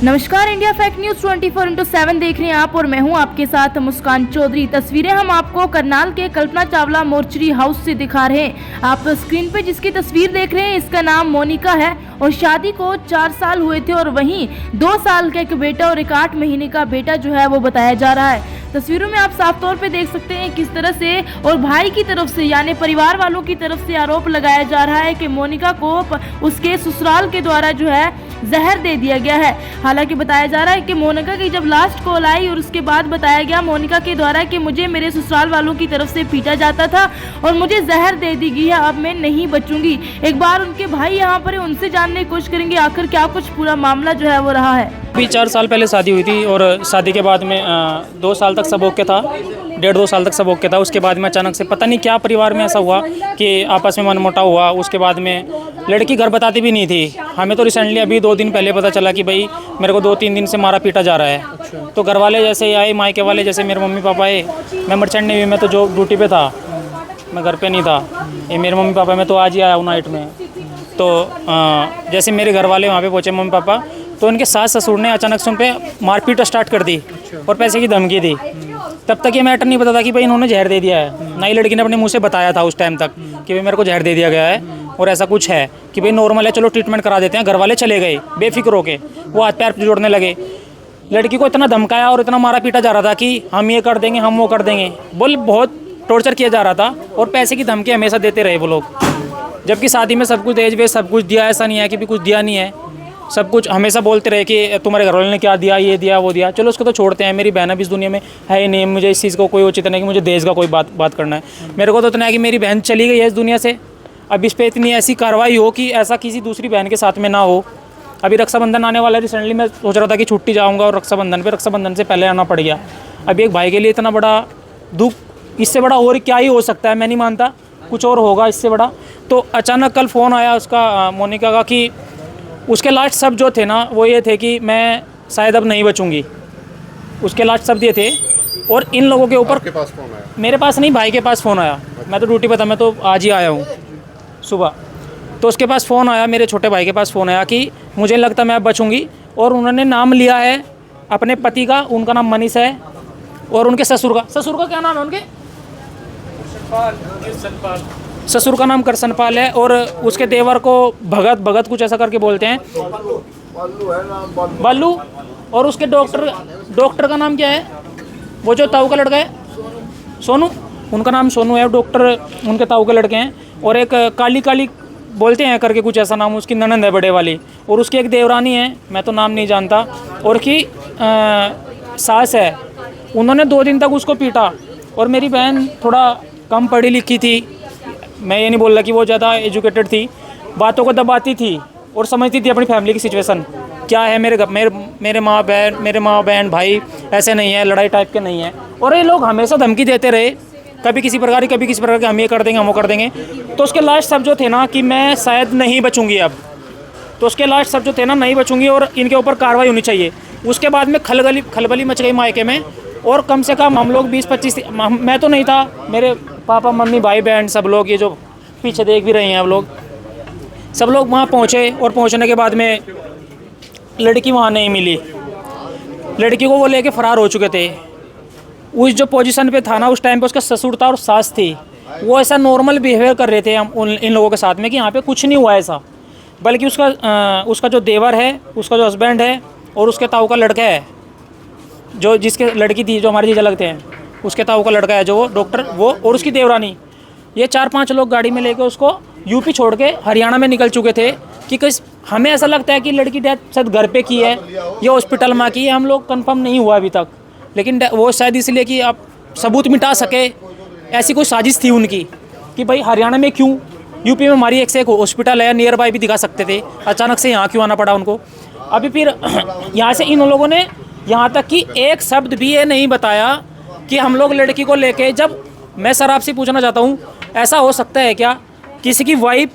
नमस्कार, India fact news 24/7 देख रहे हैं आप और मैं हूं आपके साथ मुस्कान चौधरी। तस्वीरें हम आपको करनाल के कल्पना चावला मोर्चरी हाउस से दिखा रहे हैं। आप स्क्रीन पे जिसकी तस्वीर देख रहे हैं इसका नाम मोनिका है और शादी को 4 साल हुए थे और वहीं 2 साल का एक बेटा और एक 8 महीने का बेटा जो है वो बताया जा रहा है। तस्वीरों में आप साफ तौर पे देख सकते हैं किस तरह से और भाई की तरफ से यानी परिवार वालों की तरफ से आरोप लगाया जा रहा है कि मोनिका को उसके ससुराल के द्वारा जो है जहर दे दिया गया है। हालांकि बताया जा रहा है कि मोनिका की जब लास्ट कॉल आई और उसके बाद बताया गया मोनिका के द्वारा कि मुझे मेरे ससुराल वालों की तरफ से पीटा जाता था और मुझे जहर दे दी गई है, अब मैं नहीं बचूंगी। एक बार उनके भाई यहाँ पर उनसे जानने की कोशिश करेंगे आखिर क्या कुछ पूरा मामला जो है वो रहा है। अभी 4 साल पहले शादी हुई थी और शादी के बाद में 2 साल तक सब ओके था, 1.5-2 साल तक सब ओके था। उसके बाद में अचानक से पता नहीं क्या परिवार में ऐसा हुआ कि आपस में मनमुटाव हुआ। उसके बाद में लड़की घर बताती भी नहीं थी। हमें तो रिसेंटली अभी 2 दिन पहले पता चला कि भाई मेरे को 2-3 दिन से मारा पीटा जा रहा है। तो घर वाले जैसे आए, मायके वाले जैसे मेरे मम्मी पापा आए, मैं मर्चेंट नेवी में तो जो ड्यूटी पे था, मैं घर पे नहीं था। ये मेरे मम्मी पापा, मैं तो आज ही आया हूँ नाइट में। तो जैसे मेरे घर वाले वहाँ पे पहुँचे मम्मी पापा, तो उनके सास ससुर ने अचानक से उन पर मारपीट स्टार्ट कर दी और पैसे की धमकी दी। तब तक ये मैटर नहीं पता था कि भाई इन्होंने जहर दे दिया है। ना ही लड़की ने अपने मुंह से बताया था उस टाइम तक कि भाई मेरे को जहर दे दिया गया है और ऐसा कुछ है कि भाई नॉर्मल है, चलो ट्रीटमेंट करा देते हैं। घर वाले चले गए बेफिक्र होके, वो हाथ पैर जोड़ने लगे। लड़की को इतना धमकाया और इतना मारा पीटा जा रहा था कि हम ये कर देंगे, हम वो कर देंगे, बोल बहुत टॉर्चर किया जा रहा था और पैसे की धमकी हमेशा देते रहे वो लोग। जबकि शादी में सब कुछ दहेज वेज सब कुछ दिया, ऐसा नहीं है कि भी कुछ दिया नहीं है। सब कुछ हमेशा बोलते रहे कि तुम्हारे घर वालों ने क्या दिया, ये दिया वो दिया। चलो उसको तो छोड़ते हैं, मेरी बहन अब इस दुनिया में है ही नहीं। मुझे इस चीज़ को कोई उचित नहीं कि मुझे दहेज का कोई बात करना है। मेरे को तो इतना है कि मेरी बहन चली गई है इस दुनिया से, अब इस पर इतनी ऐसी कार्रवाई हो कि ऐसा किसी दूसरी बहन के साथ में ना हो। अभी रक्षाबंधन आने वाला है, रिसेंटली मैं सोच रहा था कि छुट्टी जाऊँगा और रक्षाबंधन से पहले आना पड़ गया। अभी एक भाई के लिए इतना बड़ा दुख, इससे बड़ा और क्या ही हो सकता है। मैं नहीं मानता कुछ और होगा इससे बड़ा। तो अचानक कल फ़ोन आया उसका मोनिका का कि उसके लास्ट शब्द जो थे ना वो ये थे कि मैं शायद अब नहीं बचूंगी। उसके लास्ट शब्द ये थे। और इन लोगों के ऊपर आपके पास फ़ोन आया? मेरे पास नहीं, भाई के पास फ़ोन आया। मैं तो ड्यूटी पे था, मैं तो आज ही आया हूँ सुबह। तो उसके पास फ़ोन आया, मेरे छोटे भाई के पास फ़ोन आया कि मुझे लगता मैं अब बचूंगी। और उन्होंने नाम लिया है अपने पति का, उनका नाम मनीष है, और उनके ससुर का क्या नाम है उनके? ससुर का नाम करसनपाल है और उसके देवर को भगत कुछ ऐसा करके बोलते हैं, बालू। और उसके डॉक्टर का नाम क्या है, वो जो ताऊ का लड़का है, सोनू, उनका नाम सोनू है। डॉक्टर उनके ताऊ के लड़के हैं। और एक काली बोलते हैं करके कुछ ऐसा नाम, उसकी ननंद है बड़े वाली। और उसकी एक देवरानी है, मैं तो नाम नहीं जानता, और की सास है। उन्होंने 2 दिन तक उसको पीटा। और मेरी बहन थोड़ा कम पढ़ी लिखी थी, मैं ये नहीं बोल रहा कि वो ज़्यादा एजुकेटेड थी, बातों को दबाती थी और समझती थी अपनी फैमिली की सिचुएशन क्या है। मेरे माँ बहन भाई ऐसे नहीं है, लड़ाई टाइप के नहीं है। और ये लोग हमेशा धमकी देते रहे, कभी किसी प्रकार की, हम ये कर देंगे, हम वो कर देंगे। तो उसके लास्ट शब्द जो थे ना कि मैं शायद नहीं बचूंगी अब, तो उसके लास्ट शब्द जो थे ना नहीं बचूंगी और इनके ऊपर कार्रवाई होनी चाहिए। उसके बाद में खलबली मच गई मायके में। और कम से कम हम लोग 20-25, मैं तो नहीं था, मेरे पापा मम्मी भाई बहन सब लोग, ये जो पीछे देख भी रहे हैं, सब लोग वहाँ पहुँचे। और पहुँचने के बाद में लड़की वहाँ नहीं मिली। लड़की को वो लेके फरार हो चुके थे। उस जो पोजीशन पे था ना उस टाइम पे उसका ससुर था और सास थी। वो ऐसा नॉर्मल बिहेवियर कर रहे थे इन लोगों के साथ में कि यहाँ पे कुछ नहीं हुआ ऐसा। बल्कि उसका जो देवर है, उसका जो हस्बैंड है और उसके ताऊ का लड़का है, जो जिसके लड़की थी, जो हमारे जीजा लगते हैं, उसके ताऊ का लड़का है जो वो डॉक्टर, वो और उसकी देवरानी, ये 4-5 लोग गाड़ी में लेके उसको यूपी छोड़ के हरियाणा में निकल चुके थे। कि हमें ऐसा लगता है कि लड़की डेथ शायद घर पे की है या हॉस्पिटल में की है, हम लोग कंफर्म नहीं हुआ अभी तक। लेकिन वो शायद इसलिए कि आप सबूत मिटा सके, ऐसी कोई साजिश थी उनकी कि भाई हरियाणा में क्यों, यूपी में हमारी एक से एक हॉस्पिटल है, नियर बाय भी दिखा सकते थे, अचानक से यहाँ क्यों आना पड़ा उनको। अभी फिर यहाँ से इन लोगों ने यहाँ तक कि एक शब्द भी ये नहीं बताया कि हम लोग लड़की को लेके, जब मैं सर आपसे पूछना चाहता हूँ, ऐसा हो सकता है क्या किसी की वाइफ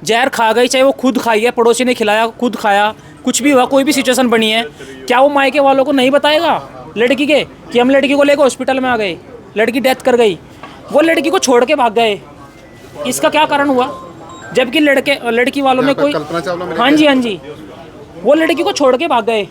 जहर खा गई, चाहे वो खुद खाई है, पड़ोसी ने खिलाया, खुद खाया, कुछ भी हुआ, कोई भी सिचुएशन बनी है, क्या वो मायके वालों को नहीं बताएगा लड़की के कि हम लड़की को लेकर हॉस्पिटल में आ गए, लड़की डेथ कर गई, वो लड़की को छोड़ के भाग गए? इसका क्या कारण हुआ? जबकि लड़की वालों में कोई, हाँ जी वो लड़की को छोड़ के भाग गए,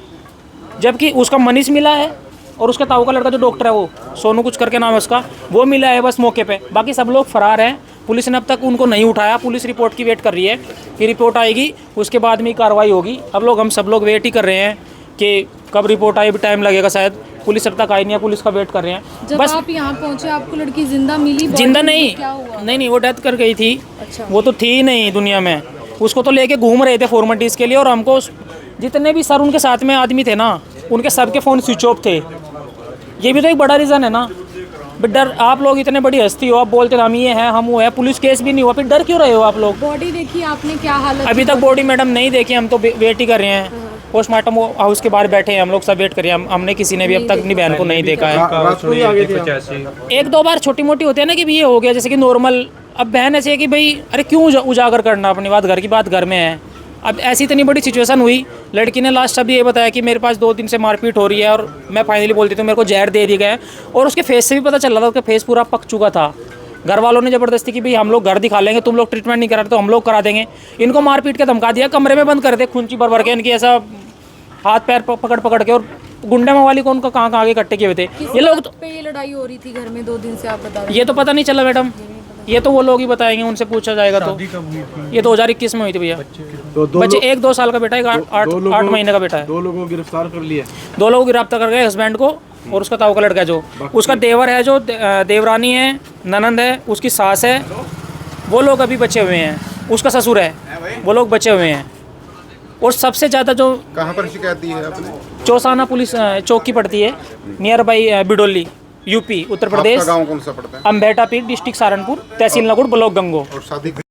जबकि उसका मनीष मिला है और उसके ताऊ का लड़का जो डॉक्टर है वो सोनू कुछ करके नाम है उसका, वो मिला है बस मौके पे। बाकी सब लोग फरार हैं। पुलिस ने अब तक उनको नहीं उठाया। पुलिस रिपोर्ट की वेट कर रही है कि रिपोर्ट आएगी उसके बाद में कार्रवाई होगी। हम सब लोग वेट ही कर रहे हैं कि कब रिपोर्ट आए, भी टाइम लगेगा शायद। पुलिस अब तक आई नहीं है, पुलिस का वेट कर रहे हैं। जब बस आप यहाँ पहुँचे आपको लड़की जिंदा मिली? जिंदा नहीं, क्या हुआ? नहीं वो डेथ कर गई थी। अच्छा। वो तो थी ही नहीं दुनिया में। उसको तो लेके घूम रहे थे फॉर्मेलिटीज़ के लिए, और हमको जितने भी सर उनके साथ में आदमी थे ना, उनके सबके फ़ोन स्विच ऑफ थे। ये भी तो एक बड़ा रीज़न है ना। डर, आप लोग इतने बड़ी हस्ती हो, आप बोलते हम ये हैं हम वो है, पुलिस केस भी नहीं हुआ, फिर डर क्यों रहे हो आप लोग? बॉडी देखी आपने, क्या हालत? अभी तक बॉडी मैडम नहीं देखी, हम तो वेट ही कर रहे हैं। पोस्टमार्टम हाउस के बाहर बैठे हैं हम लोग, सब वेट कर रहे हैं। हमने किसी ने भी अब तक अपनी बहन को नहीं देखा है। एक दो बार छोटी मोटी होती है ना कि ये हो गया जैसे कि नॉर्मल। अब बहन ऐसी है कि भाई अरे क्यों उजागर करना अपनी बात, घर की बात घर में है। अब ऐसी इतनी बड़ी सिचुएशन हुई, लड़की ने लास्ट अब ये बताया कि मेरे पास 2 दिन से मारपीट हो रही है और मैं फाइनली बोलती तो मेरे को जहर दे दिया गया है। और उसके फेस से भी पता चल रहा था, उसका फेस पूरा पक चुका था। घर वालों ने ज़बरदस्ती की भाई हम लोग घर दिखा लेंगे, तुम लोग ट्रीटमेंट नहीं करा तो हम लोग करा देंगे। इनको मारपीट के धमका दिया, कमरे में बंद कर दे, खूंची भर के इनकी ऐसा हाथ पैर पकड़ के, और गुंडे मवाली को उनको कहाँ आगे इकट्ठे किए हुए थे ये लोग। तो पे ये लड़ाई हो रही थी घर में 2 दिन से, आप बता रहे ये तो पता नहीं चला मैडम, ये तो वो लोग ही बताएंगे, उनसे पूछा जाएगा। तो ये 2021 में हुई थी भैया। बच्चे 1-2 साल का बेटा है, 8 महीने का बेटा है। 2 लोगों को गिरफ्तार कर लिया। 2 लोगों को गिरफ्तार कर गए, हस्बैंड को और उसका ताऊ का लड़का है जो उसका देवर है, जो देवरानी है, ननंद है, उसकी सास है, वो लोग अभी बचे हुए हैं। उसका ससुर है, वो लोग बचे हुए हैं। और सबसे ज़्यादा जो कहाँ पर शिकायत दी है आपने? चौसाना पुलिस चौकी पड़ती है, near by Bidoli, UP Uttar Pradesh. आपका गांव कौन सा पड़ता है? अम्बेटा पीर, डिस्ट्रिक्ट सहारनपुर, तहसील नगुड़, ब्लॉक गंगो। और शादी